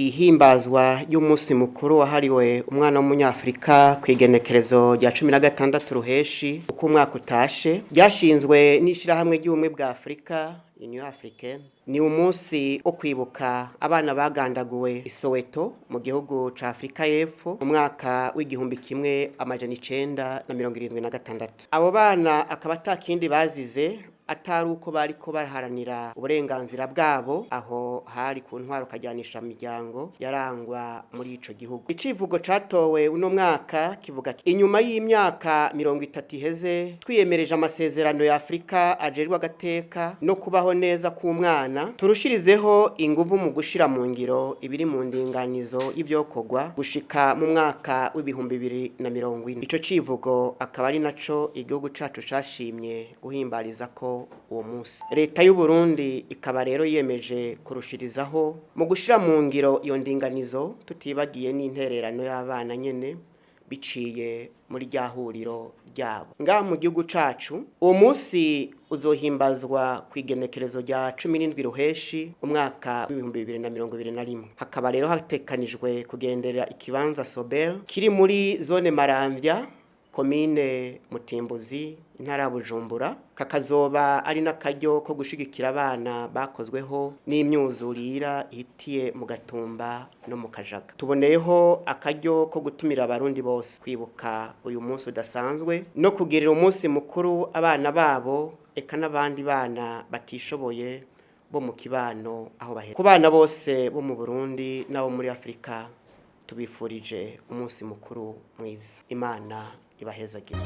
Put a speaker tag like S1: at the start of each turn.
S1: ihimbazwa y'umunsi mukuru wahariwe umwana w'umunyafrika kw'igenekerezo rya 16 ruheshi uko umwaka utashe ryashinzwe n'ishirahamwe ry'ubumwe bwa Afrika Union Africaine. Ni umunsi wo kwibuka abana bagandaguwe i Soweto mu gihugu ca Afrika y'Epfo mu mwaka w'igihumbi kimwe amajana 976. Abo bana akaba atakindi bazize atari uko bariko baraharanira uburenganzira bwabo aho hari ku ntwaro kajyanisha miryango yarangwa muri ico gihugu. Icivugo catowe uno mwaka kivuga inyuma y'imyaka 30 iheze twiyemereje amasezerano ya Afrika ajerwa agateka no kubaho neza k'umwana, turushirizeho inguvu mu gushira mu ngiro ibiri mu ndinganizo y'ivyokorwa gushika mu mwaka w'ibihumbi 2040. Ico civugo akaba ari naco igihugu cacu cashimye guhimbariza ko uwo munsi. Leta y'u Burundi ikaba rero yemeje kurushirizaho mu gushira mu ngiro iyo ndinganizo tutibagiye n'intererano y'abana nyene biciye muri ryahuriro ryabo. Nga mu gihugu cacu uwo munsi uzohimbazwa kw'igenekerezo rya 17 ruheshi umwaka w'ibihumbi 2021. Hakaba rero hatekanijwe kugendera ikibanza Sobel kiri muri zone Maramvya, komine Mutimbuzi, intara ya Bujumbura. Kakazoba ari n'akaryo ko gushigikira abana bakozweho n'imyuzurira ihitiye mu Gatumba no mu Kajaga. Tuboneyeho akaryo ko gutumira abarundi bose kwibuka uyu munsi udasanzwe no kugirira umunsi mukuru abana babo eka n'abandi bana batishoboye bo mu kibano aho bahera. Ku bana bose bo mu Burundi nabo muri Afrika tubifurije umunsi mukuru mwiza. Imana ibahezagire.